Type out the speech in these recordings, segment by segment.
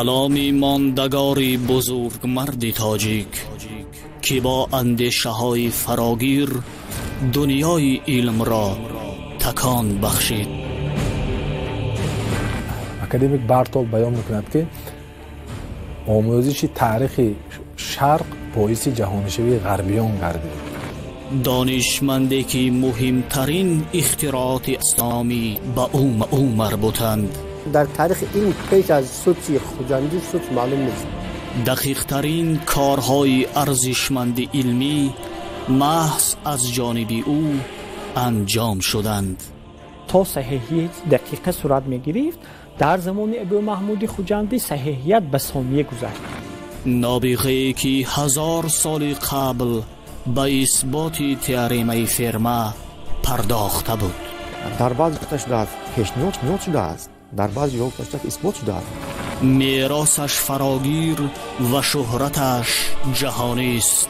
کلامی ماندگاری بزرگ مردی تاجیک که با اندیشه های فراگیر دنیای علم را تکان بخشید. اکادمیک بارتول بیان میکند که آموزش تاریخ شرق باعث جهانشوی غربیان گردید. دانشمندی که مهمترین اختراعات اسلامی با او مربوطند. در تاریخ این پیش از سوچ خوجندی سوچ معلوم نیست. دقیق ترین کارهای ارزشمند علمی محض از جانب او انجام شدند. تا صحیحیت دقیقه صورت می گرفت، در زمان ابو محمود خوجندی صحیحیت به ثانیه گذشت. نابغه‌ای که 1000 سال قبل به اثبات تئورم فرما پرداخته بود. در بعضی وقتش در پیشنهاد شده است، در بعضی وقتش اثبات شده است. میراثش فراگیر و شهرتش جهانی است.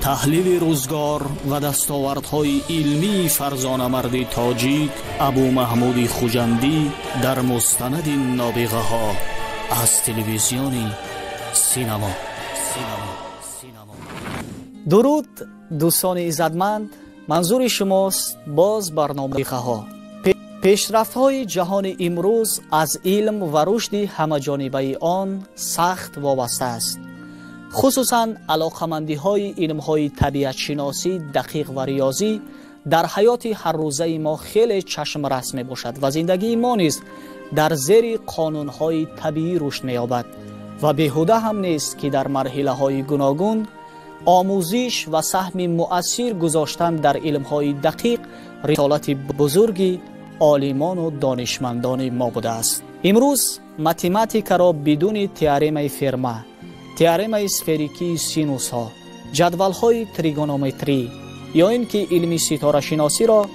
تحلیل روزگار و دستاوردهای علمی فرزانه مرد تاجیک ابو محمود خوجندی در مستند نابغه ها از تلویزیون سینما. درود دوستان عزتمند، منظور شماست باز برنامه ها. پیشرفت های جهان امروز از علم و رشد همه‌جانبه آن سخت وابسته است. خصوصاً علاقمندی های علم های طبیعت شناسی دقیق و ریاضی در حیات هر روزه ما خیلی چشم رس می باشد و زندگی ما نیز در زیر قانون های طبیعی رشد می یابد و بیهوده هم نیست که در مرحله های گوناگون آموزش و سهم مؤثر گذاشتن در علم های دقیق رسالت بزرگی عالمان و دانشمندان ما بوده است. امروز متماتیک را بدون تئورم فرما، تئورم اسفریکی سینوس ها، جدول های تریگونومتری یا اینکه علم ستاره شناسی را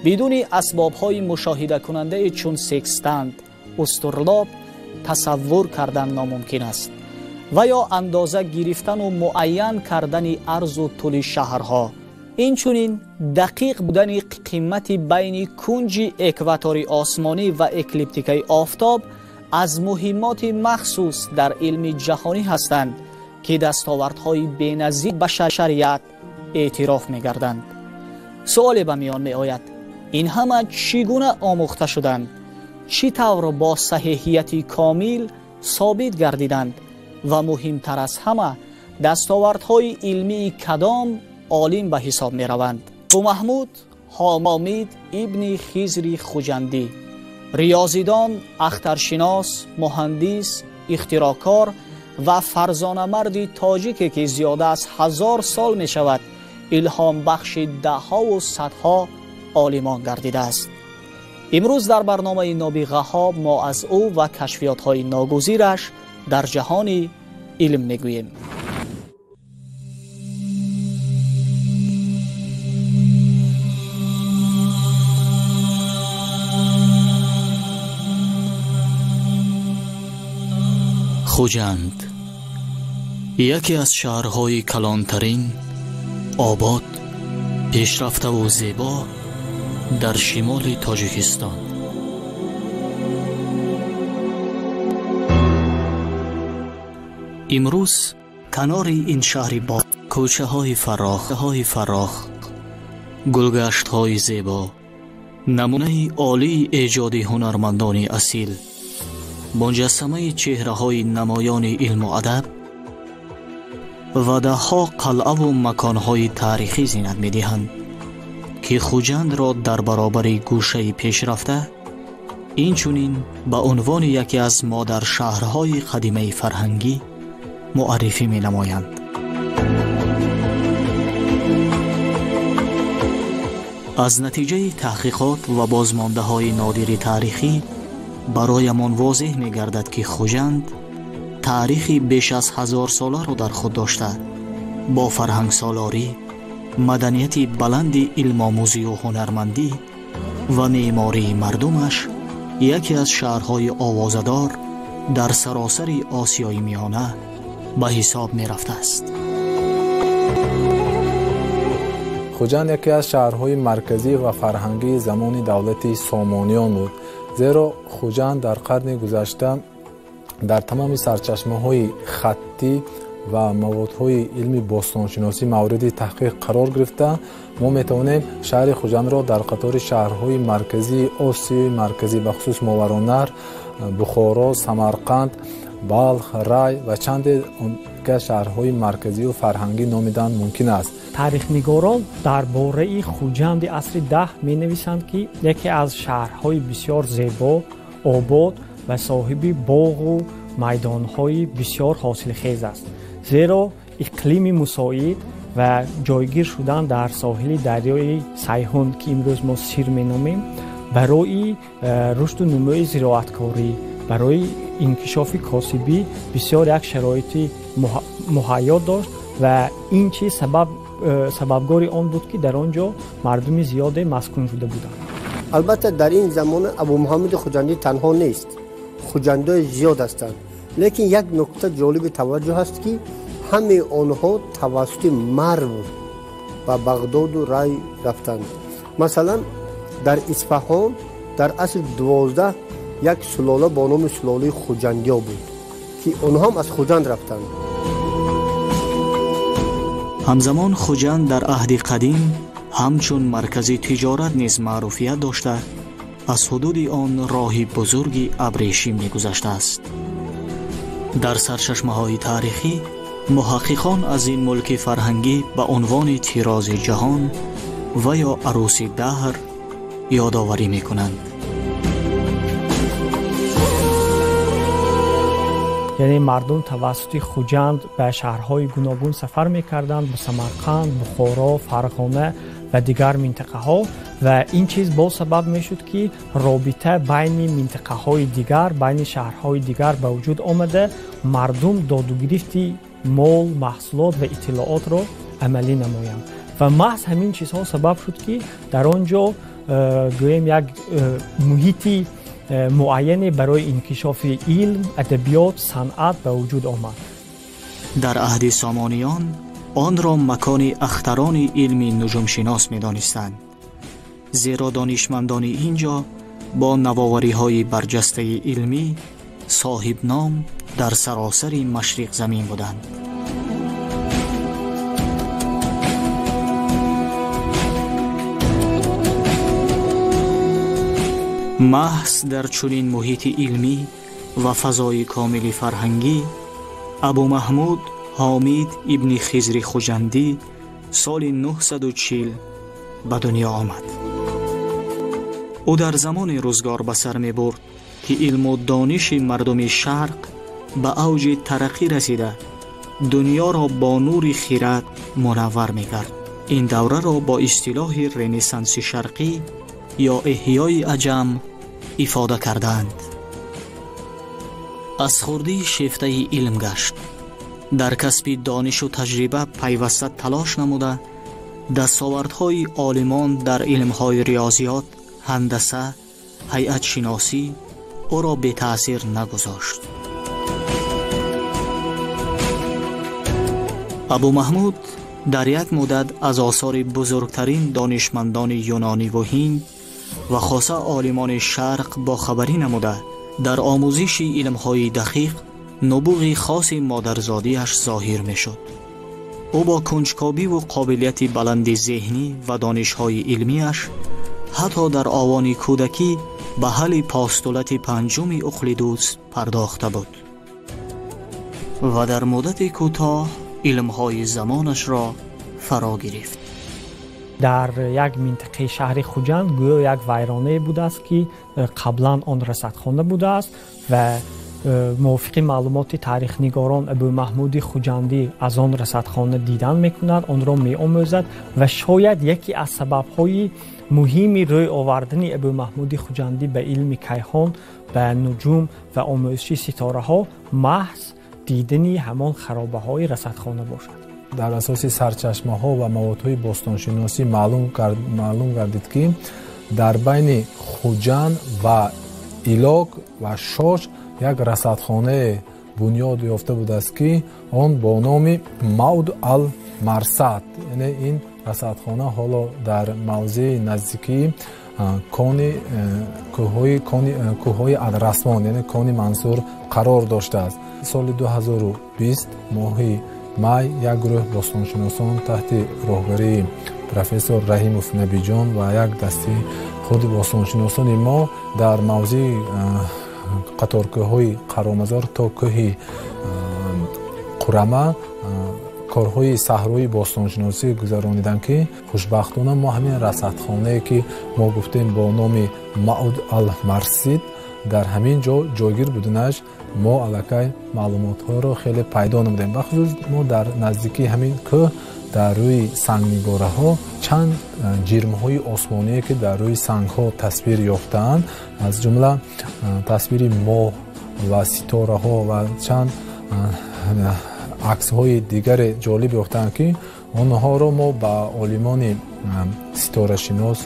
بدون اسباب های مشاهده کننده چون سکستند، استرلاب تصور کردن ناممکن است و یا اندازه گرفتن و معین کردن عرض و طول شهرها. اینچنین دقیق بودن قیمت بین کنج اکواتوری آسمانی و اکلیپتیک آفتاب از مهمات مخصوص در علم جهانی هستند که دستاوردهای بی‌نظیر بشریت اعتراف می‌گردند. سوال به میان می‌آید این همه چگونه آموخته شدند؟ چی طور با صحیحیت کامل ثابت گردیدند؟ و مهمتر از همه دستاوردهای علمی کدام عالم به حساب می روند؟ ابو محمود حامد ابن خضر خوجندی، ریاضیدان، اخترشناس، مهندس، اختراعکار و فرزانه مرد تاجیکی که زیاده از 1000 سال می شود الهام بخش دهها و صدها عالمان گردیده است. امروز در برنامه نابغه ها ما از او و کشفیات های ناگزیرش در جهان علم میگوییم. خوجند یکی از شهرهای کلانترین، آباد، پیشرفته و زیبا در شمال تاجیکستان. امروز کنار این شهر با کوچه های فراخ، گلگشت های زیبا، نمونه عالی ایجاد هنرمندان اصیل، مجسمه چهره های نمایان علم و ادب و دهها قلعه و مکان های تاریخی زینت می دهند که خوجند را در برابر گوشه پیشرفته اینچنین به عنوان یکی از مادر شهرهای قدیمی فرهنگی معرفی می نمایند. از نتیجه تحقیقات و بازمانده های نادر تاریخی برایمان واضح می گردد که خوجند تاریخی بیش از 1000 ساله را در خود داشته، با فرهنگ سالاری، مدنیت بلند علم آموزی و هنرمندی و معماری مردمش یکی از شهرهای آوازدار در سراسر آسیای میانه به حساب می رفته است. خوجند یکی از شهرهای مرکزی و فرهنگی زمان دولت سامانیان بود، زیرا خوجند در قرن گذشته дар тамоми сарчашмаҳои хаттӣ ва маводҳои илми бостоншиносӣ мавриди таҳқиқ қарор гирифта, мо метавонем шаҳри Хуҷандро дар қатори шаҳрҳои марказии Осиёи марказӣ бахусус Мовароннахр, Бухоро, Самарқанд, Балх, Рай ва чанде дигар шаҳрҳои марказию фарҳангӣ номидан мумкин аст. таърихнигорон дар бораи Хуҷанди асри 10 менависанд ки яке аз шаҳрҳои бисёр зебо, обод ва соҳиби боғу майдонҳои бисёр ҳосилхез аст. зеро иқлими мусоид ва ҷойгир шудан дар соҳили дарёи Сайҳун ки имрӯз мо Сир меномем, барои рушду нумӯи зироаткорӣ, барои инкишофи косибӣ бисёр як шароити муҳайё дошт ва ин чиз сабабгори он буд ки дар он ҷо мардуми зиёде маскун шуда буданд. البته در این زمان ابو محمد خوجندی تنها نیست، خوجندای زیاد هستند، لیکن یک نکته جالب توجه است که همه آنها توسط مرو و بغداد و رای رفتند. مثلا در اصفهان در عصر 12 یک سلاله با نام سلاله خوجندیا بود که آنها هم از خوجند رفتند. همزمان خوجند در عهد قدیم همچون مرکزی تجارت نیز معروفیت داشته، از حدود آن راهی بزرگی ابریشم می‌گذشته است. در سرچشمه‌های تاریخی محققان از این ملک فرهنگی به عنوان طراز جهان و یا عروس دهر یادآوری می‌کنند. یعنی مردم توسط خوجند به شهرهای گوناگون سفر می‌کردند، به سمرقند، بخارا، فرغانه و دیگر منطقه ها و این چیز با سبب میشد که رابطه بین منطقه های دیگر، بین شهرهای دیگر به وجود آمده، مردم داد و گرفت مال، محصولات و اطلاعات را عملی نمایند و محض همین چیزها سبب شد که در آنجا گویم یک محیطی معینی برای انکشاف علم، ادبیات، صنعت به وجود آمد. در عهد سامانیان آن را مکان اختران علم نجوم شناس می دانستند، زیرا دانشمندان اینجا با نوآوری های برجسته علمی صاحب نام در سراسر مشرق زمین بودند. محض در چنین محیط علمی و فضای کامل فرهنگی ابو محمود حامد ابن خضر خوجندی سال 940 به دنیا آمد. او در زمان روزگار به سر می برد که علم و دانش مردم شرق به اوج ترقی رسیده دنیا را با نور خیرات منور می کرد. این دوره را با اصطلاح رنسانس شرقی یا احیای عجم ifade کردند. از خردی شیفته علم گشت. در کسب دانش و تجربه پیوسته تلاش نموده، دستاوردهای عالمان در علمهای ریاضیات، هندسه، هیئت شناسی او را بی تأثیر نگذاشت. ابو محمود در یک مدت از آثار بزرگترین دانشمندان یونانی و هند و خاصه عالمان شرق با خبری نموده، در آموزش علمهای دقیق نبوغ خاص مادرزادیش ظاهر می شد. او با کنجکاوی و قابلیت بلند ذهنی و دانشهای علمیش حتی در آوان کودکی به حل پاستولت پنجم اقلیدوس پرداخته بود و در مدت کوتاه علمهای زمانش را فرا گرفت. در یک منطقه شهر خوجند گویا یک ویرانه بوده است که قبلا آن رصدخانه بوده است و موافق معلومات تاریخ نگاران ابو محمود خوجندی از آن رصدخانه دیدن میکند، آن را میآموزد و شاید یکی از سببهای مهمی روی آوردن ابو محمود خوجندی به علم کیهان، به نجوم و آموزش ستاره ها محض دیدن همان خرابه های رصدخانه باشد. در اساس سرچشمه ها و موادهای باستانشناسی معلوم گردید که در بین خوجند و ایلاک و شاش یک رصدخانه بنیاد یافته بوده است که آن با نام مود المرصد، یعنی این расадхона ҳоло дар мавзеи наздикии кӯҳҳои Адрасмон, яъне кони Мансур қарор доштааст. соли 2020 моҳи май як гурӯҳ бостоншиносон таҳти роҳбарии профессор Раҳимов Набиҷон ва як дастаи худи бостоншиносони мо дар мавзеи қаторкӯҳҳои Қаромазор то кӯҳи Қурама корҳои саҳрои бостоншиносӣ гузарониданд ки хушбахтона мо ҳамин расадхонае ки мо гуфтем бо номи Мауд ал-Марсид дар ҳамин ҷо ҷойгир буданаш мо аллакай маълумотҳоро хеле пайдо намудем. бахусус мо дар наздикии ҳамин кӯҳ дар рӯи сангнигораҳо чанд ҷирмҳои осмоние ки дар рӯи сангҳо тасвир ёфтаанд, аз ҷумла тасвири моҳ ва ситораҳо ва чанд аксҳои дигаре ҷолиб ёфтаанд ки онҳоро мо ба олимони ситорашинос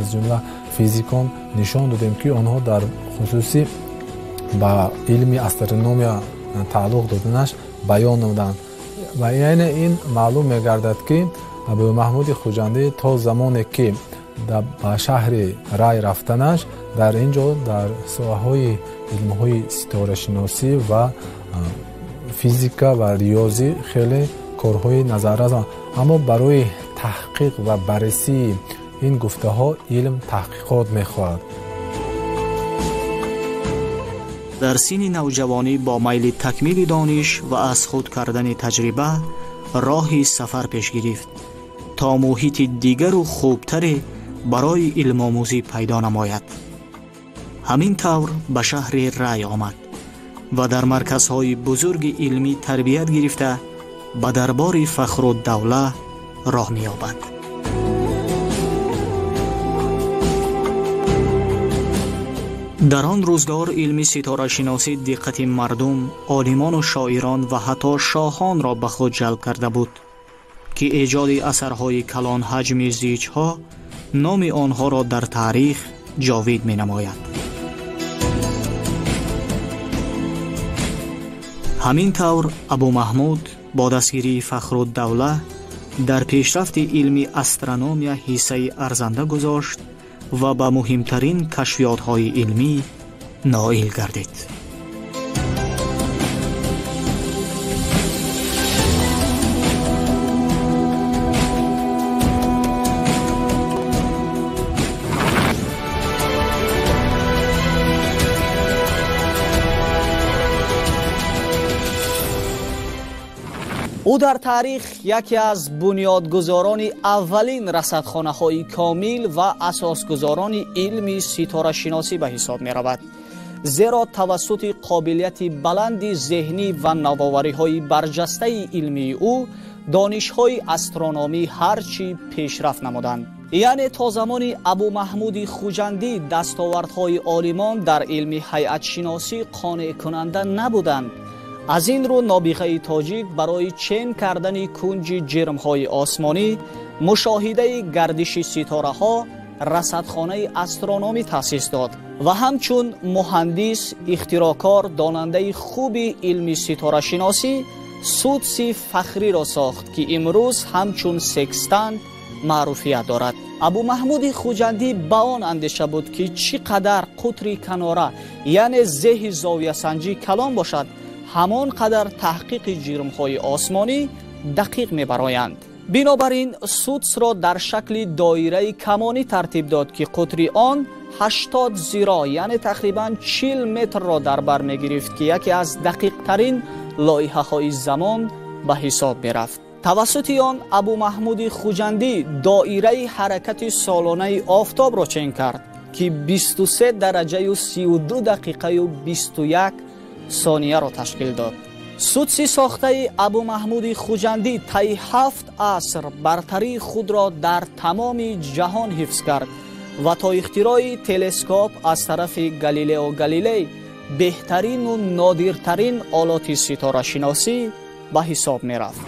аз ҷумла физикон нишон додем ки онҳо дар хусуси ба илми астрономия тааллуқ доданаш баён намуданд. ва яъне ин маълум мегардад ки Абумаҳмуди Хуҷандӣ то замоне ки ба шаҳри Рай рафтанаш дар ин ҷо дар соҳаҳои илмҳои ситорашиносӣ ва физика ва риёзӣ хеле корҳои назаррас, аммо барои таҳқиқ ва баррасии ин гуфтаҳо илм таҳқиқот мехоҳад. дар синни навҷавонӣ бо майли такмили дониш ва аз худ кардани таҷриба роҳи сафар пеш гирифт то муҳити дигару хубтаре барои илмомӯзӣ пайдо намояд. ҳамин тавр ба шаҳри Рай омад ва дар марказҳои бузурги илмӣ тарбият гирифта ба дарбори фахруддавла роҳ меёбад. дар он рӯзгор илми ситорашиносӣ диққати мардум, олимону шоирон ва ҳатто шоҳонро ба худ ҷалб карда буд ки эҷоди асарҳои калонҳаҷми зиҷҳо номи онҳоро дар таърих ҷовид менамояд. ҳамин тавр Абумаҳмуд бо дастгирии Фахруддавла дар пешрафти илми астрономия ҳиссаи арзанда гузошт ва ба муҳимтарин кашфиётҳои илмӣ ноил гардид. ӯ дар таърих яке аз бунёдгузорони аввалин расадхонаҳои комил ва асосгузорони илми ситорашиносӣ ба ҳисоб меравад, зеро тавассути қобилияти баланди зеҳнӣ ва навовариҳои барҷастаи илмии ӯ донишҳои астрономӣ ҳарчӣ пешрафт намуданд. яъне то замони Абумаҳмуди Хуҷандӣ дастовардҳои олимон дар илми ҳайатшиносӣ қонеъкунанда набуданд. аз ин рӯ нобиғаи тоҷик барои чен кардани кунҷи ҷирмҳои осмонӣ, мушоҳидаи гардиши ситораҳо, расадхонаи астрономӣ таъсис дод ва ҳамчун муҳандис, ихтироъкор, донандаи хуби илми ситорашиносӣ судси фахриро сохт ки имрӯз ҳамчун секстант маъруфият дорад. Абумаҳмуди Хуҷандӣ ба он андеша буд ки чӣ қадар қутри канора, яъне зеҳи зовиясанҷӣ калон бошад, ҳамон қадар таҳқиқи ҷирмҳои осмонӣ дақиқ мебароянд. бинобар ин судсро дар шакли доираи камонӣ тартиб дод ки қутри он 80 зиро, яъне тақрибан 40 метрро дар бар мегирифт ки яке аз дақиқтарин лоиҳаҳои замон ба ҳисоб мерафт. тавассути он Абумаҳмуди Хуҷандӣ доираи ҳаракати солонаи офтобро чен кард ки 23 дараҷаю 32 дақиқаю 21 сонияро ташкил дод. судси сохтаи Абумаҳмуди Хуҷандӣ таи 7 аср бартарии худро дар тамоми ҷаҳон ҳифз кард ва то ихтирои телескоп аз тарафи Галилео Галилей беҳтарину нодиртарин олоти ситорашиносӣ ба ҳисоб мерафт.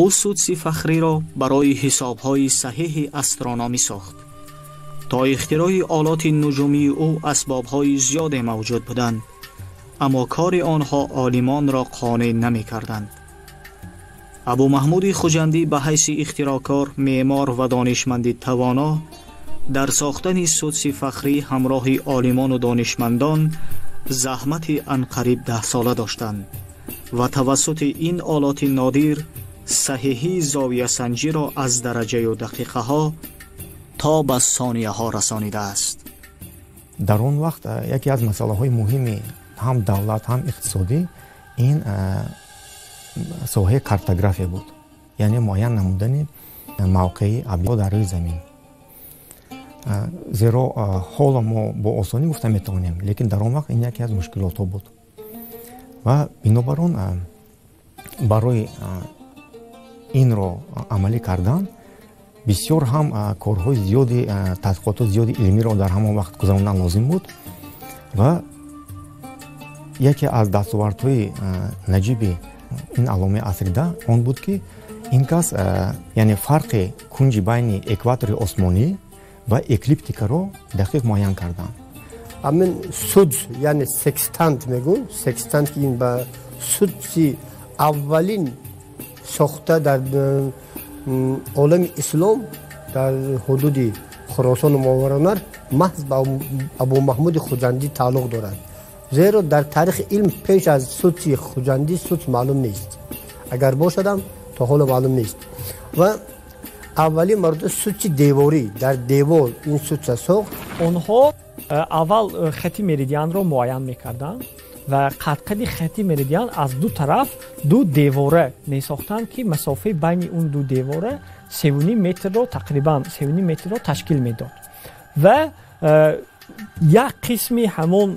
ӯ судси фахриро барои ҳисобҳои саҳиҳи астрономӣ сохт. то ихтирои олоти нуҷумии ӯ асбобҳои зиёде мавҷуд буданд, اما کار آنها عالمان را قانع نمی کردند. ابو محمود خوجندی به حیث اختراعکار، معمار و دانشمند توانا در ساختن سدس فخری همراه عالمان و دانشمندان زحمت عنقریب 10 ساله داشتند و توسط این آلات نادر صحیحی زاویه سنجی را از درجه و دقیقه ها تا به ثانیه ها رسانیده است. در اون وقت یکی از مسئله های مهمی هم دولت هم اقتصادی این ساحه کارتوگرافی بود، یعنی معین نمودن موقع ابیات در روی زمین. زیرا حالا ما با آسانی گفته میتونیم، لیکن در اون وقت این یکی از مشکلات ها بود و بنابراین برای این رو عملی کردن بسیار هم کارهای زیادی، تحقیقات زیادی علمی را در همان وقت گذراندن لازم بود و یکی از دستاوردهای نجیب این علامه عصری آن بود که این کس یعنی فرق کنج بین اکواتور آسمانی و اکلیپتیکا را دقیق معین کردن. همین سدس یعنی سکستانت میگن، سکستانت که این با سدسی اولین ساخته در عالم اسلام در حدود خراسان و ماوراءالنهر محض با ابو محمود خوجندی تعلق دارد. زیرا در تاریخ علم پیش از سدس خوجندی سدس معلوم نیست، اگر باشدم تا حالا معلوم نیست. و اولی مرد سدس دیواری در دیوار این سدس ساخت. آنها اول خط مریدیان را معین میکردند و قد خط مریدیان از دو طرف دو دیواره می ساختند که مسافه بین اون دو دیواره 3.5 متر رو تقریبا 3.5 متر رو تشکیل میداد و یک قسمی همون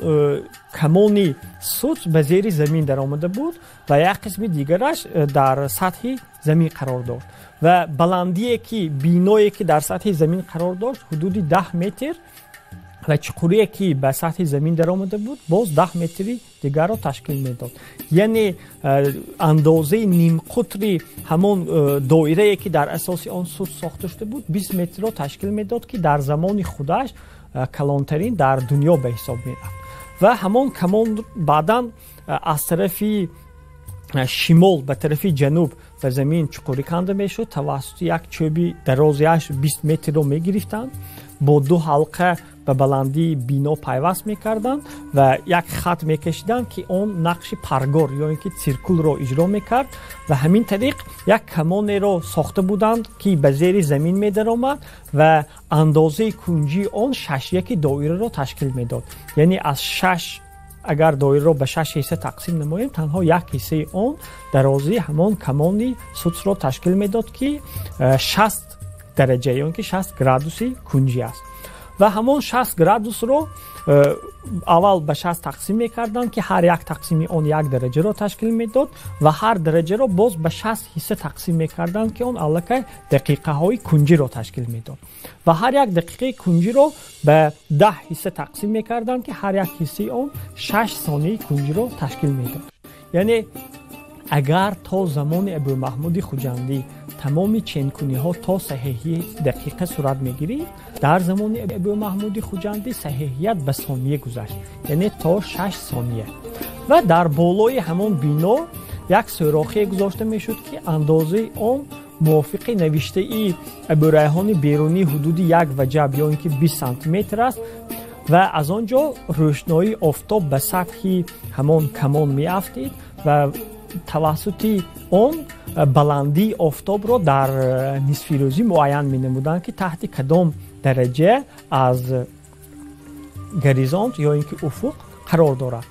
کمانی سدس به زیر زمین در آمده بود و یک قسم دیگرش در سطح زمین قرار داشت و بلندی که بینایی که در سطح زمین قرار داشت حدود 10 متر و چقوری که به سطح زمین در آمده بود باز 10 متری دیگر را تشکیل میداد. یعنی اندازه نیم قطری همون دایره که در اساس آن سدس ساخته شده بود 20 متر را تشکیل میداد که در زمان خودش کلانترین در دنیا به حساب میرفت و همون کمان بعداً از طرف شمال به طرف جنوب به زمین چقوری کنده میشد. توسط یک چوبی درازیش 20 متر رو میگرفتند، با دو حلقه به بلندی بینا پیوست میکردند و یک خط میکشیدند که اون نقش پرگار یا اینکه سیرکل رو اجرا میکرد و همین طریق یک کمان رو ساخته بودند که به زیر زمین میدر آمد و اندازه کنجی اون 6 یک دایره رو تشکیل میداد. یعنی از 6 اگر دایره رو به 6 حصه تقسیم نماییم تنها یک حصه اون درازی همون کمانی سدس رو تشکیل میداد که 60 درجه یا اینکه 60 گرادوسی کنجی است و همون 60 گرادوس رو اول به 60 تقسیم میکردن که هر یک تقسیمی اون یک درجه رو تشکیل میداد و هر درجه رو باز به 60 حصه تقسیم میکردن که اون الکی دقیقه های کنجی رو تشکیل میداد و هر یک دقیقه کنجی رو به 10 حصه تقسیم میکردن که هر یک حصه اون 6 ثانیه کنجی رو تشکیل میداد. یعنی اگر تا زمان ابو محمود خوجندی تمام چینکنی ها تا صحیحی دقیقه صورت میگیرید، در زمان ابو محمود خوجندی صحیحیت به ثانیه گذشت، یعنی تا 6 ثانیه و در بالای همون بینا یک سوراخی گذاشته میشد که اندازه اون موافق نوشته ای ابو ریحان بیرونی حدود 1 وجب یا اینکه 20 سانتی متر است و از آنجا روشنایی آفتاب به سطح همون کمان میافتید و توسط اون بلندی آفتاب را در نصف روزی معین می نمودند که تحت کدام درجه از گریزانت یا اینکه افق قرار دارد.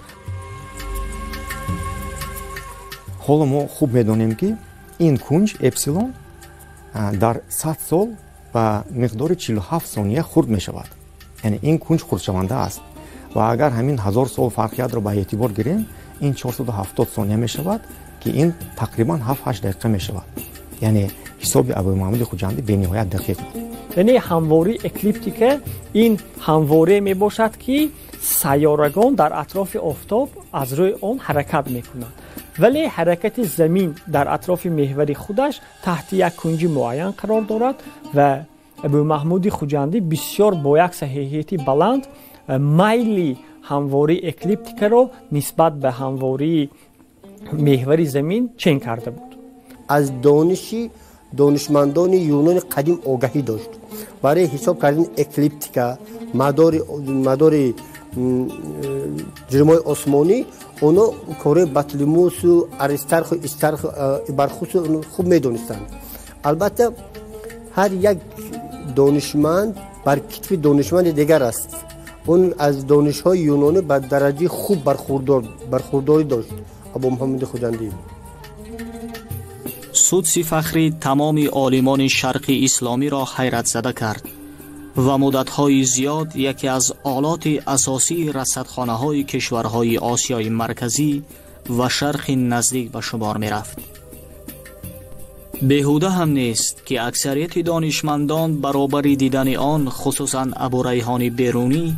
حالا ما خوب میدونیم که این کنج اپسیلون در 100 سال و مقدار 47 ثانیه خرد می شود. یعنی این کنج خرد شونده است و اگر همین 1000 سال فرقیت را به اعتبار گیریم این 470 ثانیه می شود که این تقریبا 7-8 دقیقه می شود. یعنی حساب ابو محمود خوجندی به نهایت دقیق بود. یعنی همواری اکلیپتیک این همواره می باشد که سیارگان در اطراف آفتاب از روی آن حرکت می کنند، ولی حرکت زمین در اطراف محور خودش تحت یک کنج معین قرار دارد و ابو محمود خوجندی بسیار با یک صحیحیت بلند میلی ҳамвори эклиптикаро нисбат ба ҳамвории меҳвари замин чен карда буд. از دانشی دانشمندان یونان قدیم آگاهی داشت. برای حساب کردن اکلیپتیکا مدار جرمای آسمانی اونا کار بطلیموس و اریسترخ و استرخ برخوص خوب میدونستند. البته هر یک دانشمند بر کتف دانشمند دیگر است. اون از دانش‌های یونانی به درجه خوب برخورداری داشت. ابو محمد خوجندی سودسی فخری تمام عالمان شرقی اسلامی را حیرت زده کرد و مدت‌های زیاد یکی از آلات اساسی رصدخانه‌های کشورهای آسیای مرکزی و شرق نزدیک به شمار می‌رفت. بیهوده هم نیست که اکثریت دانشمندان برابر دیدن آن، خصوصاً ابو ریحان بیرونی،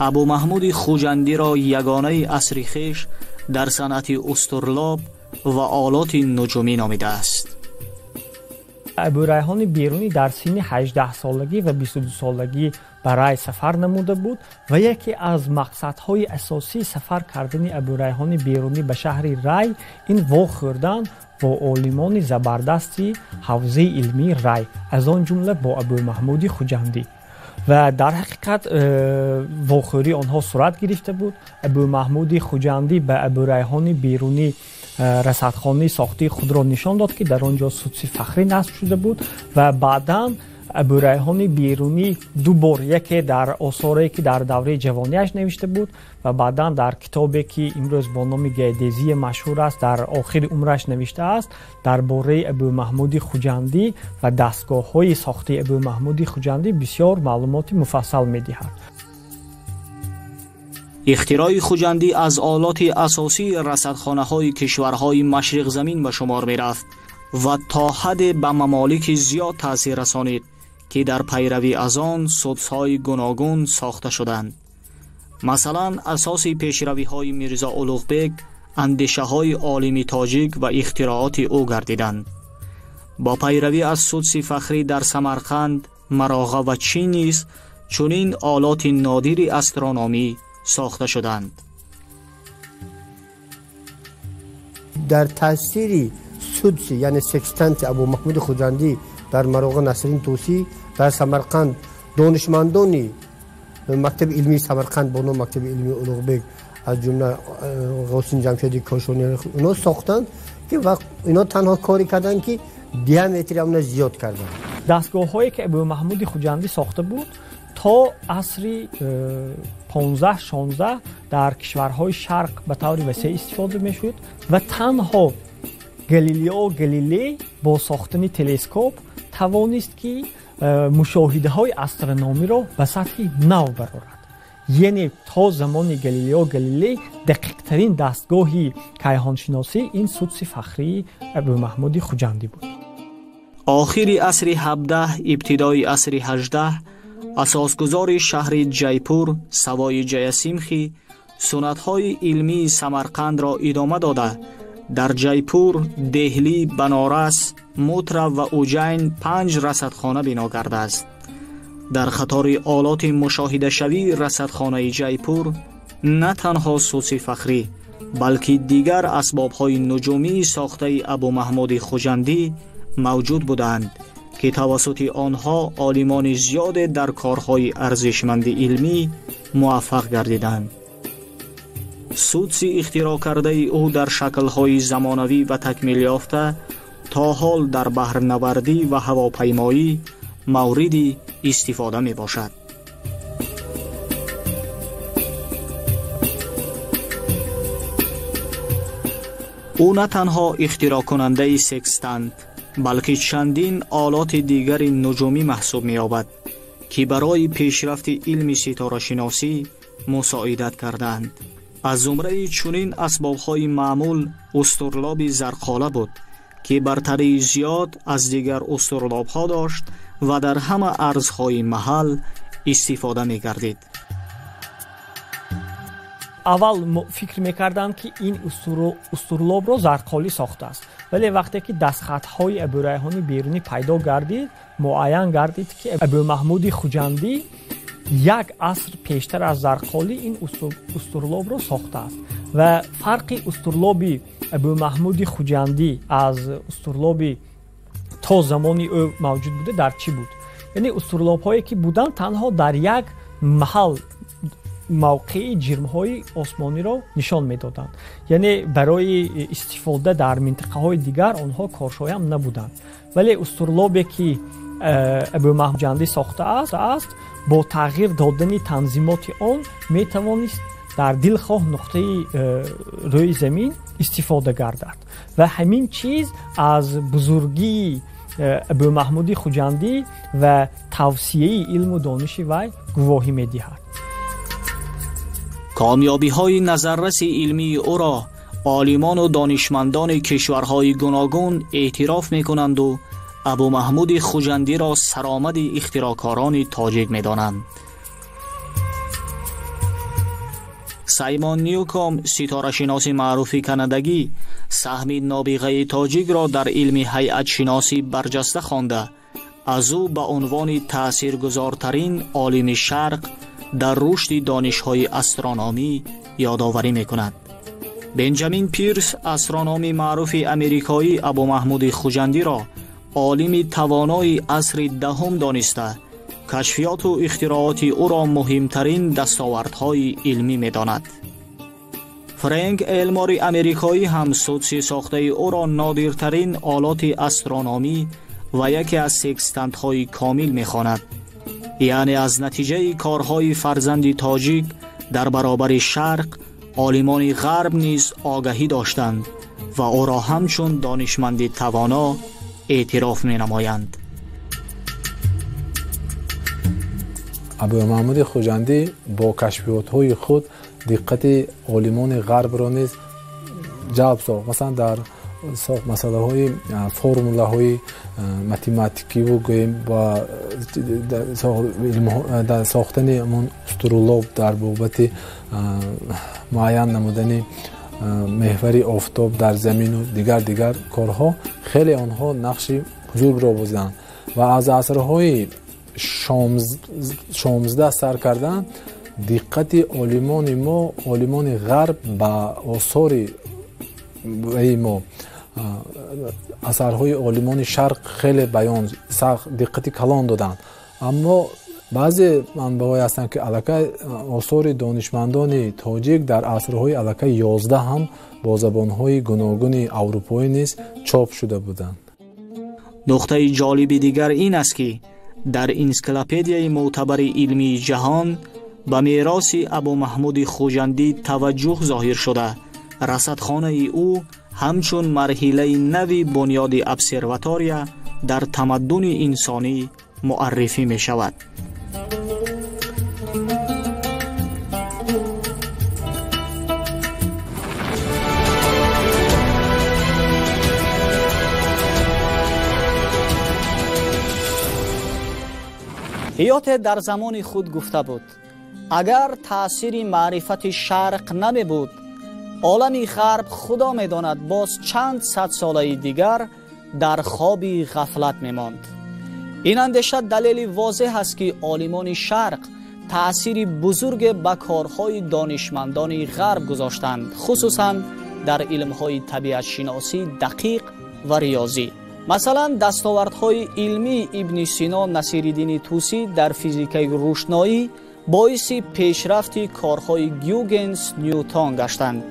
ابو محمود خوجندی را یگانه عصر خویش در صنعت استرلاب و آلات نجومی نامیده است. ابو ریحان بیرونی در سن 18 سالگی و 22 سالگی برای سفر نموده بود و یکی از مقصدهای اساسی سفر کردن ابو ریحان بیرونی به شهر ری این واخوردن با عالمان زبردستی حوزه علمی ری، از آن جمله با ابو محمود خوجندی. و در حقیقت واخوری آنها صورت گرفته بود. ابو محمود خوجندی به ابو ریحان بیرونی رصدخانه ساختی خود را نشان داد که در آنجا سودسی فخری نصب شده بود و بعداً ابو ریحان بیرونی دو بار، یکی در آثاری که در دوره جوانیش نوشته بود و بعداً در کتابی که امروز با نام گیدیزی مشهور است در آخر عمرش نوشته است درباره ابو محمود خوجندی و دستگاه‌های ساختی ابو محمود خوجندی بسیار معلومات مفصل می‌دهد. اختراع خوجندی از آلات اساسی رصدخانه‌های کشورهای مشرق زمین به شمار می‌رفت و تا حد به ممالک زیاد تأثیر رسانید که در پیروی از آن سدس‌های گوناگون ساخته شدند. مثلا اساس پیشروی‌های میرزا اولوغبک اندیشه‌های عالم تاجیک و اختراعات او گردیدند. با پیروی از سدس فخری در سمرقند، مراغه و چین نیز چنین آلات نادر استرونومی ساخته شدند. در تاثیر سدس یعنی سکستنت ابو محمود خوجندی در مراغه نصرالدین طوسی، در سمرقند دانشمندانی مکتب علمی سمرقند با نام مکتب علمی اولوغبک از جمله غوثین جمشیدی کاشانی اونا ساختند که وقت اینا تنها کاری کردند که دیامتر اون زیاد کردند. دستگاه‌هایی که ابو محمود خوجندی ساخته بود تا عصر 15-16 در کشورهای شرق به طور وسیع استفاده میشد و تنها گالیلیو گالیلی با ساختن تلسکوپ توانست که مشاهده های استرونومی را به سطح نو برآورد. یعنی تا زمان گالیلیو گالیلی دقیق ترین دستگاهی کیهانشناسی این سدس فخری ابو محمود خوجندی بود. آخر عصر 17 ابتدای عصر 18 اساسگزار شهر جیپور سوای جیسیمخی سنت‌های علمی سمرقند را ادامه داده در جیپور، دهلی، بنارس، مترا و اوجین 5 رصدخانه بنا کرده است. در خطار آلات مشاهده شوی رصدخانه جیپور نه تنها سدس فخری بلکه دیگر اسباب‌های نجومی ساخته ابو محمود خوجندی موجود بودند که توسط آنها عالمان زیاد در کارهای ارزشمند علمی موفق گردیدند. سدس اختراع کرده او در شکل‌های زمانوی و تکمیل یافته تا حال در بحرنوردی و هواپیمایی مورد استفاده می باشد. او نه تنها اختراع کننده سکستنت بلکه چندین آلات دیگر نجومی محسوب می یابد که برای پیشرفت علم ستاره شناسی مساعدت کردند. از زمره چنین اسباب‌های معمول استرلاب زرقاله بود که برتری زیاد از دیگر استرلاب‌ها داشت و در همه ارزهای محل استفاده می‌گردید. اول فکر می‌کردند که این استرلاب را زرقالی ساخته است، ولی وقتی که دستخط‌های ابو ریحان بیرونی پیدا گردید معین گردید که ابو محمود خوجندی یک عصر پیشتر از زرقالی این استرلاب را ساخته است و فرق استرلاب ابو محمود خوجندی از استرلاب تا زمانی او موجود بوده در چی بود؟ یعنی استرلاب هایی که بودن تنها در یک محل موقع جرم های آسمانی را نشان میدادند، یعنی برای استفاده در منطقه های دیگر آنها کارشایان نبودند. ولی استرلابی که ابو محمود خوجندی ساخته است با تغییر دادن تنظیمات آن میتوانست در دلخواه نقطه روی زمین استفاده گردد و همین چیز از بزرگی ابو محمود خوجندی و توسعه علم و دانش وی گواهی میدهد. کامیابی های نظررس علمی او را عالمان و دانشمندان کشورهای گوناگون اعتراف میکنند و ابو محمود خوجندی را سرآمد اختراعکاران تاجیک میدانند. سایمون نیوکام، ستاره شناس معروف کانادایی، سهم نابغه تاجیک را در علم هیئت شناسی برجسته خوانده از او به عنوان تاثیرگذارترین عالم شرق در رشد دانش‌های استرونومی یادآوری می‌کند. بنجامین پیرس، استرونوم معروف امریکایی، ابو محمود خوجندی را عالم توانای عصر دهم دانسته کشفیات و اختراعات او را مهمترین دستاوردهای علمی می‌داند. فرانک ایلمور امریکایی هم سدس ساخته او را نادرترین آلات استرونومی و یکی از سکستنت‌های کامل می‌خواند. یعنی از نتیجه کارهای فرزند تاجیک در برابر شرق، عالمان غرب نیز آگاهی داشتند و او را همچون دانشمند توانا اعتراف می‌نمایند. ابو محمود خوجندی با کشفیات‌های خود دقت عالمان غرب را نیز جلب ساخت. مثلا در مسائل فرموله‌های متماتیکی و گویم با در ساختن اون استرولاب در بابت معین نمودن محور آفتاب در زمین و دیگر کارها خیلی آنها نقش بزرگ را بازیدند و از عصرهای 16 سر کردن دقت عالمان ما، عالمان غرب با آثار ما اثرهای عالمان شرق خیلی بیان سخت دقت کلان دادند. اما بعضی منبع‌ها هستند که الکی آثار دانشمندان تاجیک در عصرهای الکی 11 هم با زبانهای گوناگون اروپایی نیز چاپ شده بودند. نقطه جالب دیگر این است که در انسیکلوپدیای معتبر علمی جهان به میراث ابو محمود خوجندی توجه ظاهر شده. رصدخانه او همچون مرحله نوی بنیاد ابسرواتوریا در تمدن انسانی معرفی می شود. هیات در زمان خود گفته بود اگر تأثیر معرفت شرق نمی بود عالم غرب خدا می داند باز چند صد ساله دیگر در خواب غفلت می ماند. این اندیشه دلیل واضح است که عالمان شرق تأثیر بزرگ به کارهای دانشمندان غرب گذاشتند، خصوصا در علمهای طبیعت شناسی دقیق و ریاضی. مثلا دستاوردهای علمی ابن سینا نصیرالدین طوسی در فیزیک روشنایی باعث پیشرفت کارهای گیوگنس نیوتن گشتند،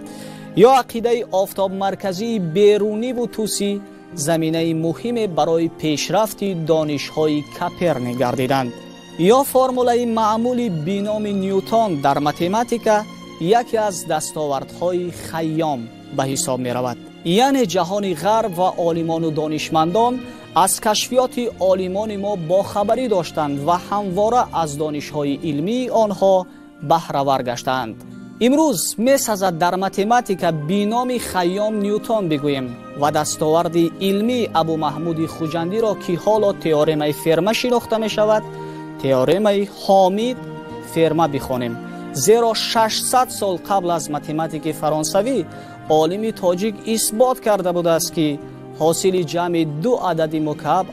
یا عقیده آفتاب مرکزی بیرونی و طوسی زمینه مهم برای پیشرفت دانش‌های کپرن گردیدند، یا فرموله معمولی بینام نیوتن در متماتیکا یکی از دستاوردهای خیام به حساب می رود. یعنی جهان غرب و عالمان و دانشمندان از کشفیات عالمان ما باخبری داشتند و همواره از دانش‌های علمی آنها بهره ور گشتند. امروز می‌سازد در متماتیکا بینام خیام نیوتن بگوییم و دستاورد علمی ابو محمود خوجندی را که حالا تئورم فرما شناخته می شود تئورم حامید فرما بخوانیم، زیرا 600 سال قبل از متماتیک فرانسوی عالم تاجیک اثبات کرده بوده است که حاصل جمع دو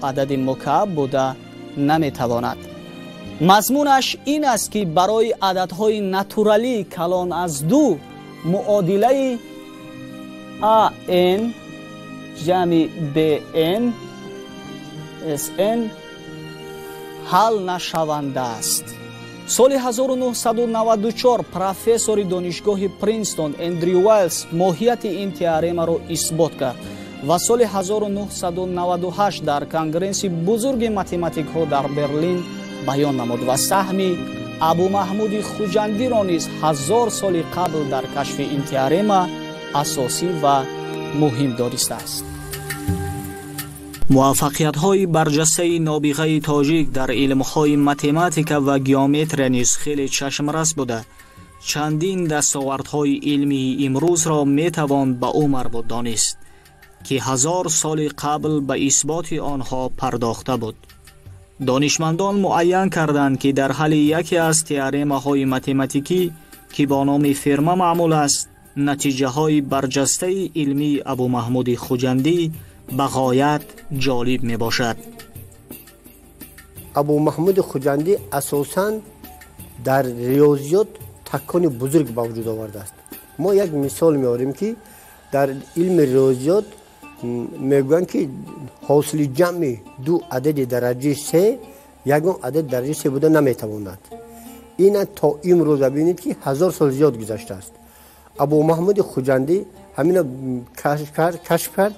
عدد مکعب بوده نمیتواند. مضمونش این است که برای عددهای ناتورالی کلان از 2 معادله AN جمع BN SN حل نشونده است. سال 1994 پروفسور دانشگاه پرینستون اندریو وایلز ماهیت این تئورم را اثبات کرد و سال 1998 در کنگرس بزرگ متماتیک ها در برلین بیان نمود و سهم ابو محمود خوجندی را نیز 1000 سال قبل در کشف این تئورم اساسی و مهم دانسته است. موفقیت‌های برجسته نابغه تاجیک در علم‌های متماتیک و گیومتری نیز خیلی چشم‌رس بوده. چندین دستاوردهای علمی امروز را می‌توان به او مربوط دانست که 1000 سال قبل به اثبات آنها پرداخته بود. دانشمندان معین کردند که در حل یکی از تئورم‌های متماتیکی که با نام فرما معمول است، نتیجه‌های برجسته علمی ابو محمود خوجندی به غایت جالب می باشد. ابو محمود خوجندی اساساً در ریاضیات تکان بزرگ به وجود آورده است. ما یک مثال میاریم که در علم ریاضیات میگویند که حاصل جمع 2 عدد درجه 3 یگان عدد درجه 3 بوده نمیتواند. این تا امروز ببینید که 1000 سال زیاد گذشته است. ابو محمود خوجندی همین کشف کرد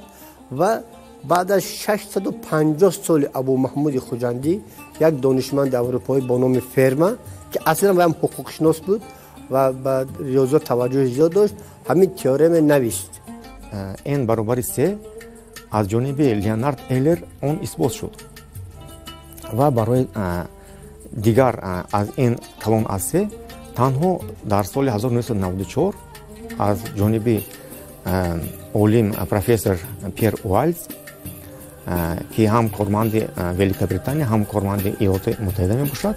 و بعد از 650 سال ابو محمود خوجندی یک دانشمند اروپایی با نام فرما که اصلا هم حقوق شناس بود و به ریاضیات توجه زیاد داشت، همین تئورم نوشت. n برابر 3 از جانب لیونارد ایلر اون اثبات شد و برای دیگر از این کلان از 3 تنها در سال 1994 از جانب عالم پروفسور پیر وایلز که هم کارمند ولیک بریتانیا هم کارمند ایالات متحده می باشد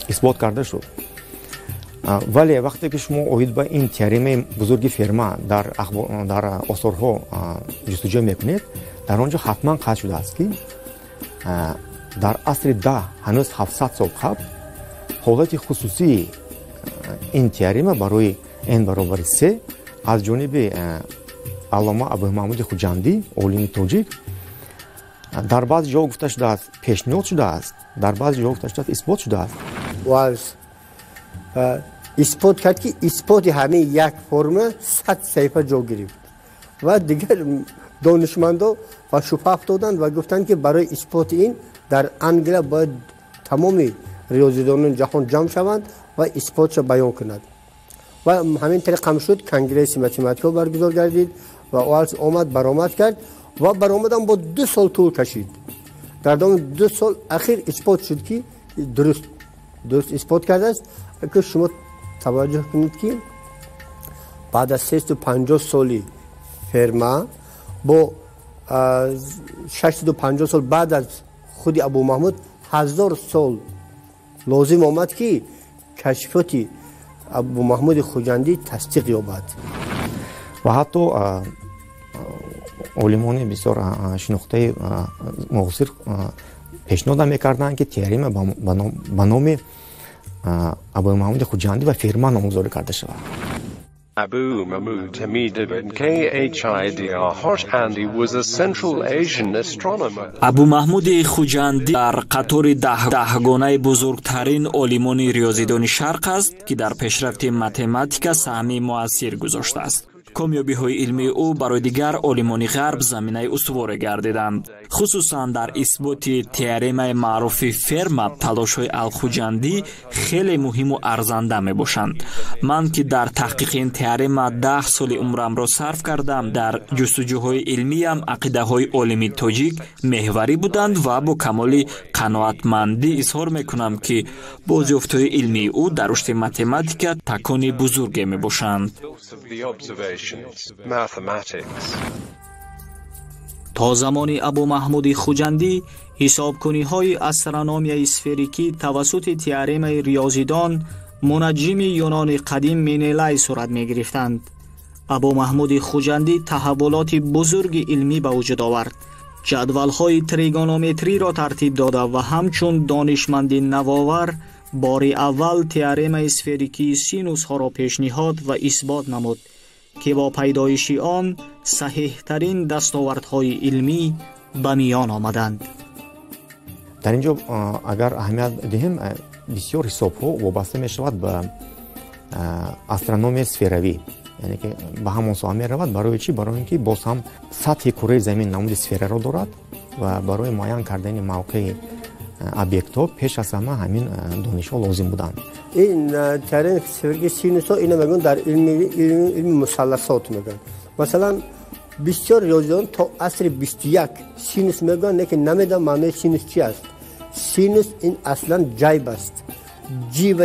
اثبات کرده شد. ولی وقتی که شما اوید به این تئورم بزرگ فرما در آثارها جستجو میکنید، در آنجا حتما قطع شده است که در عصر 10 هنوز 700 سال قبل حالت خصوصی این تئورم برای n برابر 3 از جانب علامه ابو محمود خوجندی عالم تاجیک در بعضی جا گفته شده است پیشنهاد شده است، در بعضی جا گفته شده است اثبات شده است. وایلز اثبات کرد که اثبات همه یک فرم 100 صفحه جا گرفت و دیگر دانشمندا و شبهه افتادند و گفتند که برای اثبات این در انگلیس باید تمام ریاضیدانان جهان جمع شوند و اثباتش بیان کنند و همین طریق هم شد. کنگره متماتیک برگزار گردید و وایلز آمد برآمد کرد و برآمدن با 2 سال طول کشید. در دام 2 سال اخیر اثبات شد که درست اثبات کرده است. که شما توجه کنید که بعد از 350 سالی فرما با 650 سال بعد از خود ابو محمود 1000 سال لازم آمد که کشفیات ابو محمود خوجندی تصدیق یابد و حتی علمان بسیار شناخته معاصر پیشنهاد میکردند که تئورم به نام ابو محمود خوجندی و فرما نامگذاری کرده شود. Abu Mahmud Hamid ibn Khidr Hoshandi was a Central Asian astronomer. ابو محمود خوجندی در قطار 10 گانه بزرگترین عالمان ریاضیدان شرق است که در پیشرفت متماتیک سهمی مؤثر گذاشته است. کامیابی‌های علمی او برای دیگر عالمان غرب زمینه استوار گردیدند. خصوصا در اثبات تئورم معروف فرما تلاش‌های الخوجندی خیلی مهم و ارزنده می‌باشند. من که در تحقیق این تئورم 10 سال عمرم را صرف کردم، در جستجوهای علمی هم عقیده‌های عالم تاجیک محوری بودند و با کمال قناعتمندی اظهار می‌کنم که بازیافت‌های علمی او در رشد متماتیک تکان بزرگی می‌باشند. تا زمان ابو محمود خوجندی حسابکنی های استرونومی اسفریکی توسط تئورم ریاضیدان منجم یونان قدیم منیلی صورت می گرفتند. ابو محمود خوجندی تحولات بزرگ علمی به وجود آورد. جدول های تریگونومتری را ترتیب داده و همچون دانشمند نوآور باری اول تئورم اسفریکی سینوس ها را پیشنهاد و اثبات نمود که با پیدایش آن صحیح ترین دستاوردهای علمی به میان آمدند. در اینجا اگر اهمیت دهیم بسیار حساب ها وابسته می شود به استرونومی سفیروی، یعنی که به همون سو می رود. برای چی؟ برای اینکه باز هم سطح کره زمین نمود سفیره را دارد و برای معین کردن موقع объект ها پیش از همه همین دانش ها لازم بودند. این ترین سفیرگی سینوس ها اینو میگن در علم مثلثات میگن. مثلا بسیار ریاضیدان تا عصر 21 سینوس میگن، لیکن نمیدونن معنی سینوس چی است. سینوس این اصلا جیب است. جیب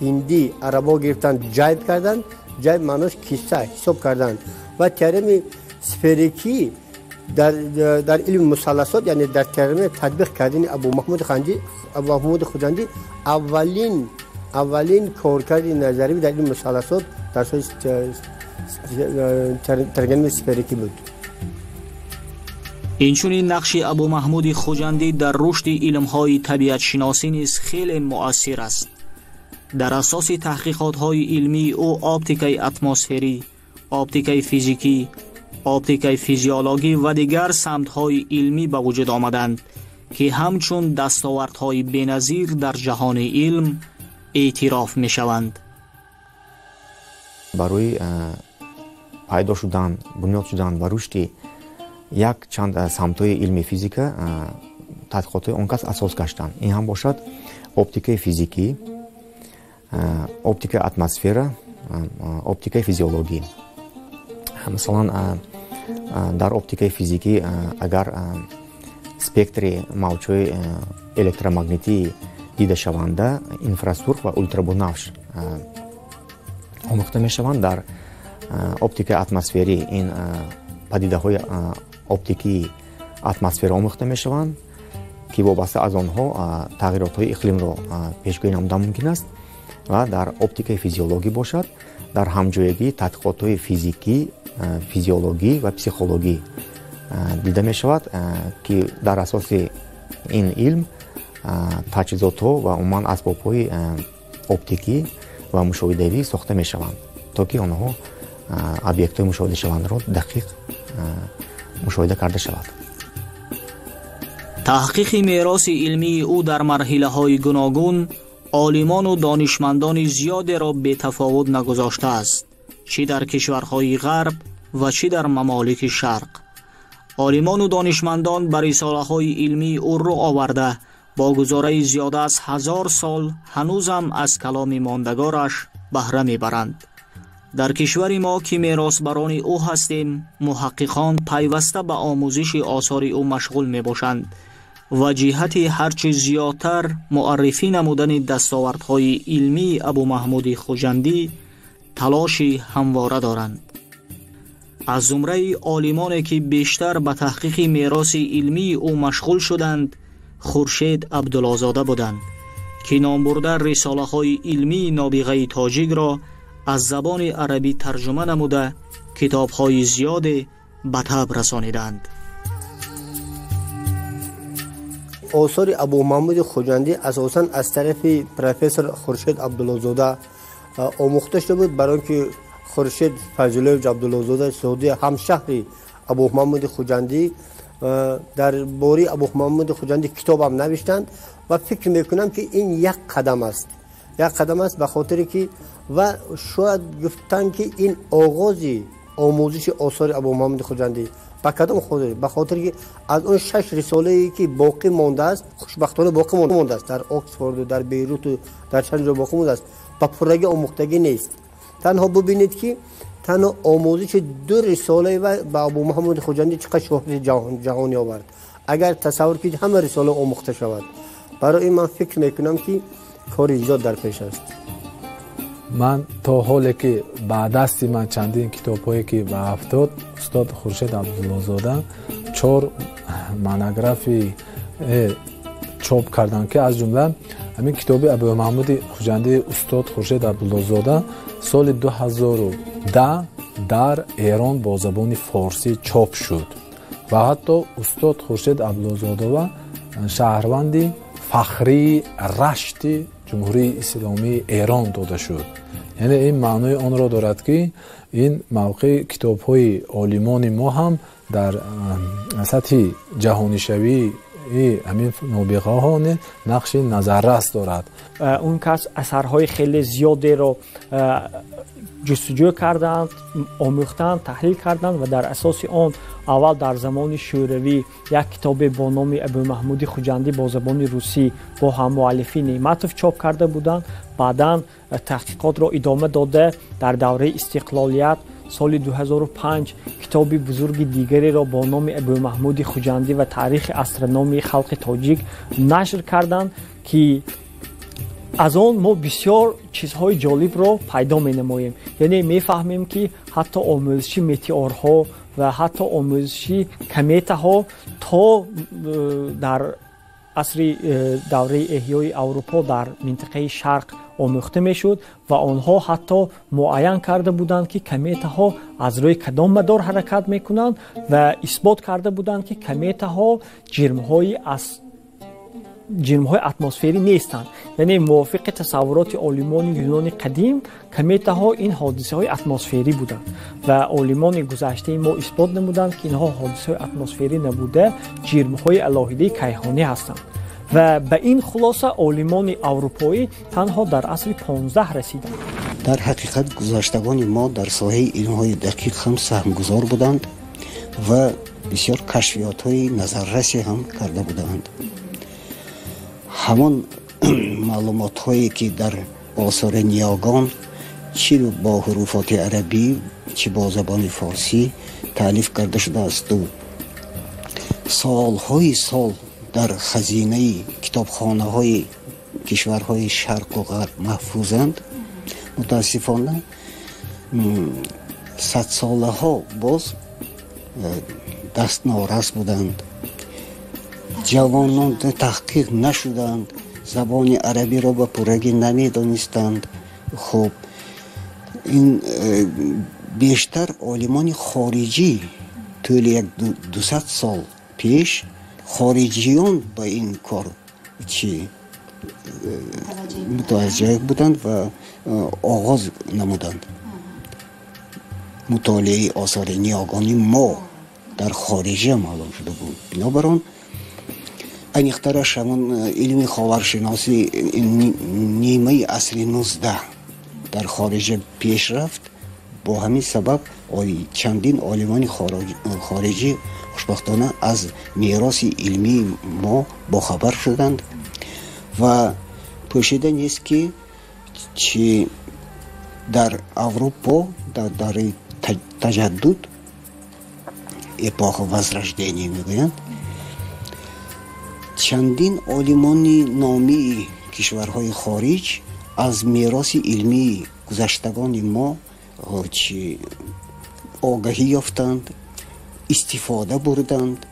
هندی عربا گرفتن جیب کردن، جیب معنیش کیسه حساب کردن. و ترین سفیرکی در علم مثلثات، یعنی در ترم تطبیق کردن ابو محمود خوجندی اولین کارکرد نظری در علم مثلثات در ترجمه سفیرکی بود. اینچنین نقش ابو محمود خوجندی در رشد علم‌های طبیعت شناسی نیز خیلی مؤثر است. در اساس تحقیقات‌های علمی او اپتیکای اتمسفری، اپتیکای فیزیکی، اپتیکای فیزیولوژی و دیگر سمت‌های علمی به وجود آمدند که همچون دستاوردهای بی‌نظیر در جهان علم اعتراف می‌شوند. برای پیدا شدن، بنیاد شدن و رشد یک چند سمت‌های علمی فیزیک تحقیقات آن کس اساس گشتند. این هم باشد اپتیکای فیزیکی، اپتیکای اتمسفر، اپتیکای فیزیولوژی. مثلا در اپتیکای فیزیکی اگر سپکتر موج‌های الکترومگنیتی دیده شونده، اینفراسورخ و اولترابنفش آموخته میشوند. در اپتیکای اتمسفری این پدیده‌های اپتیکی اتمسفر آموخته میشوند که وابسته از آنها تغییرات‌های اقلیم را پیشگویی نمودن ممکن است. و در اپتیکای فیزیولوژی باشد در همجایگی تحقیقات‌های فیزیکی، فیزیولوژی و پسیخولوژی دیده می شود که در اساس این علم تجهیزات و عموما اسباب‌های اپتیکی و مشاهده‌ای ساخته می شوند تا که آنها ابیکت‌های مشاهده شونده را دقیق مشاهده کرده شود. تحقیق میراث علمی او در مرحله‌های گوناگون عالمان و دانشمندان زیادی را به تفاوت نگذاشته است، چه در کشورهای غرب و چه در ممالک شرق. عالمان و دانشمندان بر رساله‌های علمی او را آورده با گذاره زیاده از 1000 سال هنوزم از کلام ماندگارش بهره میبرند. در کشور ما که میراثبران او هستیم، محققان پیوسته به آموزش آثار او مشغول میباشند و جهت هرچه زیادتر معرفی نمودن دستاوردهای علمی ابو محمود خوجندی تلاش همواره دارند. از زمره عالمانی که بیشتر به تحقیق میراث علمی او مشغول شدند خورشید عبدالله‌زاده بودند که نام برده رساله های علمی نابغه تاجیک را از زبان عربی ترجمه نموده کتاب های زیاد به طبع رسانیدند. آثار ابو محمود خوجندی اساساً از طرف پروفسور خورشید عبدالله‌زاده آموخته شده بود، برای اینکه خورشید فضلوی عبدالله‌زاده سعودی همشهری ابو محمود خوجندی در باری ابو محمود خوجندی کتاب هم نوشتند و فکر میکنم که این یک قدم است به خاطر که و شاید گفتن که این آغازی آموزش آثار ابو محمود خوجندی با کدام خود، به خاطر که از اون 6 رساله‌ای که باقی مانده است، خوشبختانه باقی مانده است، در اکسفورد و در بیروت و در چند جا باقی مانده است، با پرگی آموختگی نیست. تنها ببینید که تنها آموزش 2 رساله و با ابو محمود خوجندی چقدر شهرت جهانی آورد. اگر تصور کنید همه رساله آموخته شود، برای این من فکر میکنم که کار زیاد در پیش است. من تا حالی که با دستی من چندین کتاب‌هایی که به افتاد استاد خورشید عبدالله‌زاده 4 مونوگرافی چاپ کردن که از جمله همین کتاب ابو محمود خوجندی استاد خورشید عبدالله‌زاده سال 2010 در ایران با زبان فارسی چاپ شد و حتی استاد خورشید عبدالله‌زاده و شهروند فخری رشت جمهوری اسلامی ایران داده شد. یعنی این معنای آن را دارد که این موقع کتاب‌های عالمان ما هم در سطح جهانی شوی همین نابغه‌ها نقش نظررس دارد. اون کس اثرهای خیلی زیادی رو جستجو کردند، آموختند، تحلیل کردند و در اساس آن اول در زمان شوروی یک کتاب با نام ابو محمود خوجندی با زبان روسی با هم مؤلفی نعمتوف چاپ کرده بودند. بعداً تحقیقات را ادامه داده در دوره استقلالیت سال 2005 کتاب بزرگ دیگری را با نام ابو محمود خوجندی و تاریخ استرونومی خلق تاجیک نشر کردند که از آن ما بسیار چیزهای جالب را پیدا می نماییم. یعنی می فهمیم که حتی آموزشی متئورها و حتی آموزشی کمیتها تا در عصر دوره احیای اروپا در منطقه شرق آموخته می شد و آنها حتی معین کرده بودند که کمیتها از روی کدام مدار حرکت می کنند و اثبات کرده بودند که کمیتها جرمهای اتمسفری نیستند. یعنی موافق تصورات عالمان یونان قدیم کمیتها این حادثه های اتمسفری بودند و عالمان گذشته ما اثبات نمودند که اینها حادثه های اتمسفری نبوده، جرمهای علاهده کیهانی هستند. و به این خلاصه عالمان اروپایی تنها در عصر 15 رسیدند. در حقیقت گذشتگان ما در ساحه علم‌های دقیق هم سهمگذار بودند و بسیار کشفیات‌های نظررسی هم کرده بودند. همان معلومات‌هایی که در آثار نیاگان چی با حروفات عربی چی با زبان فارسی تألیف کرده شده است و سالهای سال در خزینه کتابخانه‌های کشورهای شرق و غرب محفوظند، متاسفانه 100 ساله ها باز دست نارس بودند. جوانان تحقیق نشدند، زبان عربی را به پرگی نمیدانستند. خب این بیشتر عالمان خارجی طول 200 سال پیش خارجیان با این کار متوجه بودند و آغاز نمودند. مطالعه آثار نیاگانی ما در خارجه معلوم شده بود. بنابراین انیخترش همون علم خاورشناسی نیمه عصر 19 در خارج پیش رفت. با همین سبب چندین عالمان خارجی خوشبختانه از میراث علمی ما باخبر شدند و پوشیده نیست که چی در اروپا در دوره تجدد اپاخ وزرشدینی میگویند چندین عالمان نامی کشورهای خارج از میراث علمی گذشتگان ما آگاهی یافتند، استفاده بردند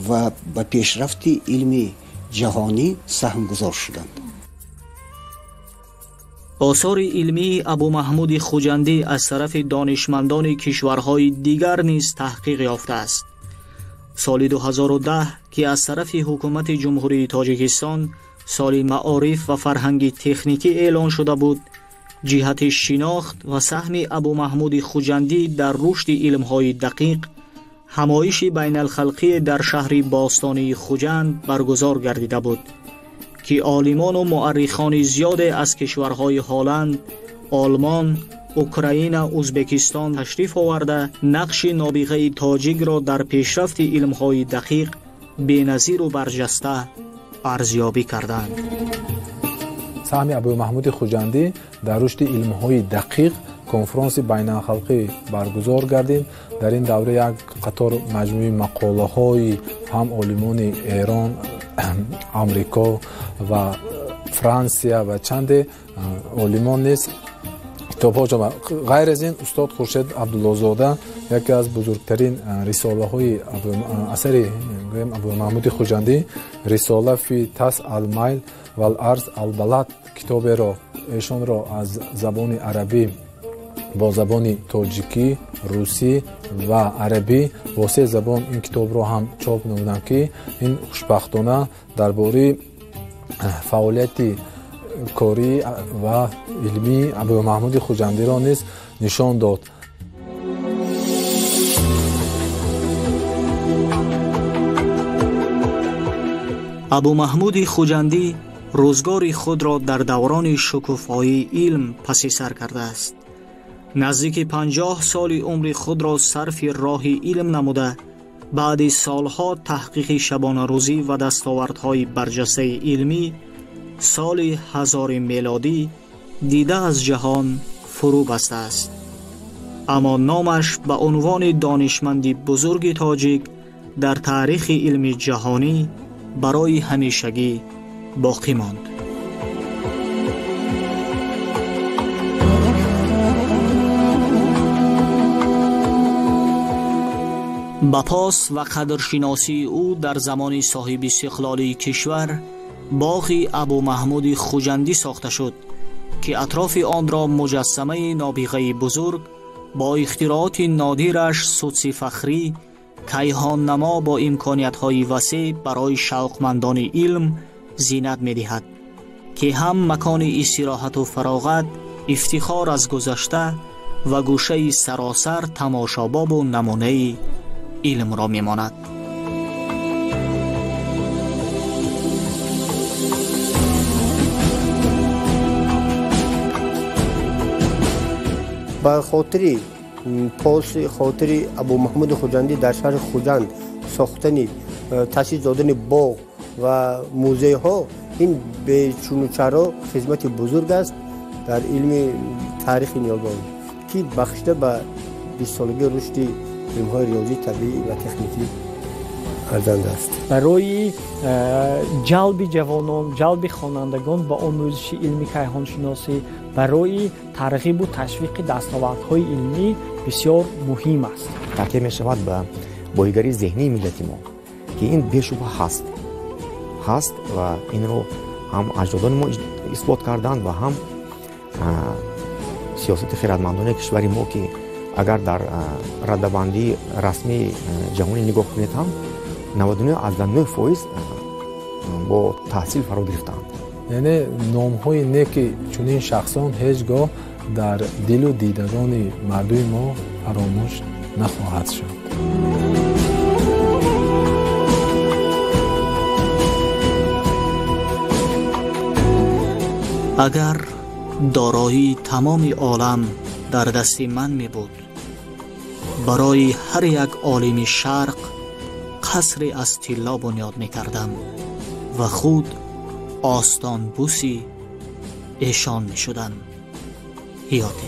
و به پیشرفت علمی جهانی سهمگذار شدند. آثار علمی ابو محمود خوجندی از طرف دانشمندان کشورهای دیگر نیز تحقیق یافته است. سال 2010 که از طرف حکومت جمهوری تاجیکستان سال معارف و فرهنگ تکنیکی اعلان شده بود، جهت شناخت و سهم ابو محمود خوجندی در رشد علمهای دقیق همایش بین الخلقی در شهر باستانی خوجند برگزار گردیده بود که عالمان و مؤرخان زیاد از کشورهای هلند، آلمان، اوکراین و ازبکستان تشریف آورده نقش نابغه تاجیک را در پیشرفت علمهای دقیق بی‌نظیر و برجسته ارزیابی کردند. سهم ابو محمود خوجندی در رشد علمهای دقیق کنفرانس بین الخلقی برگزار گردید. در این دوره یک قطار مجموعه مقاله های هم عالمان ایران، امریکا و فرانسه و چند عالمان نیز کتاب ها جمع. غیر از این استاد خورشید عبدالله‌زاده یکی از بزرگترین رساله های اثر ابو محمود خوجندی رساله فی تس المیل و الارض البلد کتاب را ایشان را از زبان عربی با زبان تاجیکی، روسی و عربی با سه زبان این کتاب را هم چاپ نمودند که این خوشبختانه درباره فعالیت کاری و علمی ابو محمود خوجندی را نیز نشان داد. ابو محمود خوجندی روزگار خود را در دوران شکوفایی علم پس سر کرده است. نزدیک 50 سال عمر خود را صرف راه علم نموده، بعد سالها تحقیق شبانه روزی و دستاوردهای برجسته علمی، سال 1000 میلادی دیده از جهان فرو بسته است. اما نامش به عنوان دانشمندی بزرگ تاجیک در تاریخ علم جهانی برای همیشگی باقی ماند. با پاس و قدرشناسی او در زمان صاحب استقلال کشور، باغ ابو محمود خوجندی ساخته شد که اطراف آن را مجسمه نابغه بزرگ با اختراعات نادرش سدس فخری، کیهان نما با امکانیت‌های وسیع برای شوقمندان علم زینت می‌دهد که هم مکان استراحت و فراغت، افتخار از گذشته و گوشه سراسر تماشاباب و نمونه علم را می‌ماند. با خاطر ابو محمود خوجندی در شهر خوجند ساختن تاسیس دادن باغ و موزه ها، این به چون و چرا خدمت بزرگ است در علم تاریخ نیاگان که بخشیده به 20 سالگی رشد علم‌های ریاضی، طبیعی و تکنیکی ارزنده است. برای جلب جوانان، جلب خوانندگان با آموزش علمی کیهانشناسی، برای ترغیب و تشویق دستاوردهای علمی بسیار مهم است. تاکید می شود به بایگری ذهنی ملت ما که این بیشوبه هست و این رو هم اجدادان ما اثبات کردند و هم سیاست خردمندانه کشور ما که اگر در ردبندی رسمی جهانی نگاه کنید هم 99% با تحصیل فرا گرفتند. یعنی نام‌های نیک چنین شخصان هیچگاه در دل و دیدگان مردم ما فراموش نخواهد شد. اگر دارایی تمام عالم در دست من می بود، برای هر یک عالم شرق قصری از طلا بنیاد می کردم و خود آستان بوسی ایشان می شدم. حیاتی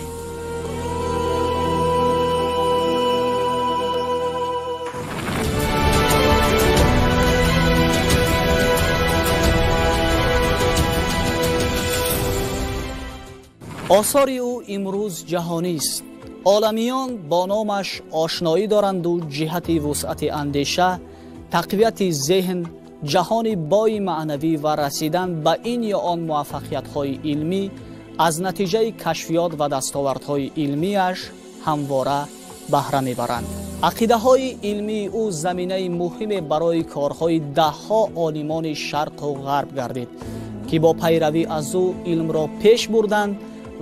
آثار او امروز جهانی است. عالمیان با نامش آشنایی دارند و جهت وسعت اندیشه، تقویت ذهن، جهان بای معنوی و رسیدن به این یا آن موفقیت‌های علمی از نتیجه کشفیات و دستاوردهای علمیش همواره بهره می‌برند. عقیده‌های علمی او زمینه مهم برای کارهای ده‌ها عالمان شرق و غرب گردید که با پیروی از او علم را پیش بردند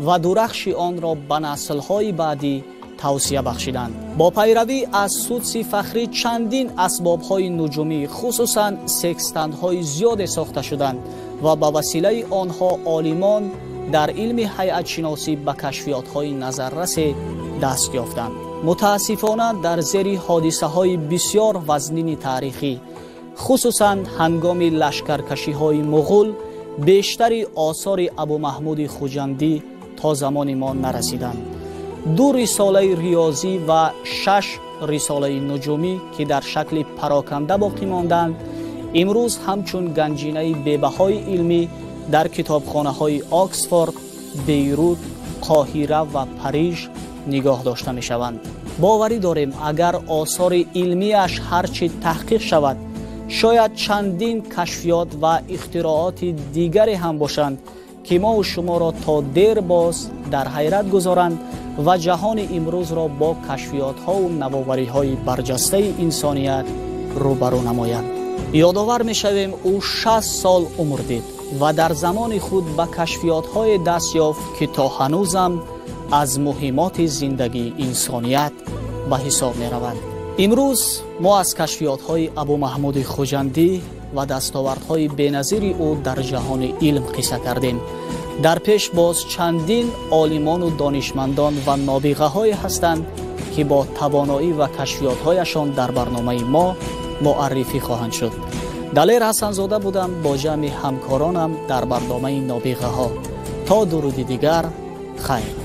و درخش آن را به نسل‌های بعدی توسعه بخشیدند. با پیروی از سدس فخری چندین اسباب‌های نجومی، خصوصاً سکستندهای زیاد ساخته شدند و به وسیله آنها عالمان در علم هیئت شناسی به کشفیات‌های نظررس دست یافتند. متاسفانه در زیر حادثه‌های بسیار وزنین تاریخی، خصوصاً هنگام لشکرکشی‌های مغول، بیشتر آثار ابو محمود خوجندی تا زمان ما نرسیدند. 2 رساله ریاضی و 6 رساله نجومی که در شکل پراکنده باقی ماندند، امروز همچون گنجینه بی‌بهای علمی در کتابخانه‌های آکسفورد، بیروت، قاهره و پاریژ نگاه داشته می‌شوند. باوری داریم اگر آثار علمیش هرچه تحقیق شود، شاید چندین کشفیات و اختراعات دیگری هم باشند که ما و شما را تا دیر باز در حیرت گذارند و جهان امروز را با کشفیات‌ها و نوآوری‌های برجسته انسانیت روبرو نمایند. یادآور می‌شویم او 60 سال عمر دید و در زمان خود به کشفیات‌های دست یافت که تا هنوزم از مهمات زندگی انسانیت به حساب می‌روند. امروز ما از کشفیات‌های ابو محمود خوجندی و دستاوردهای بی‌نظیر او در جهان علم قصه کردیم. در پیش باز چندین عالمان و دانشمندان و نابغه‌های هستند که با توانایی و کشفیات‌هایشان در برنامه ما معرفی خواهند شد. دلیر حسن‌زاده بودم با جمع همکارانم در برنامه نابغه‌ها. تا درود دیگر، خیر.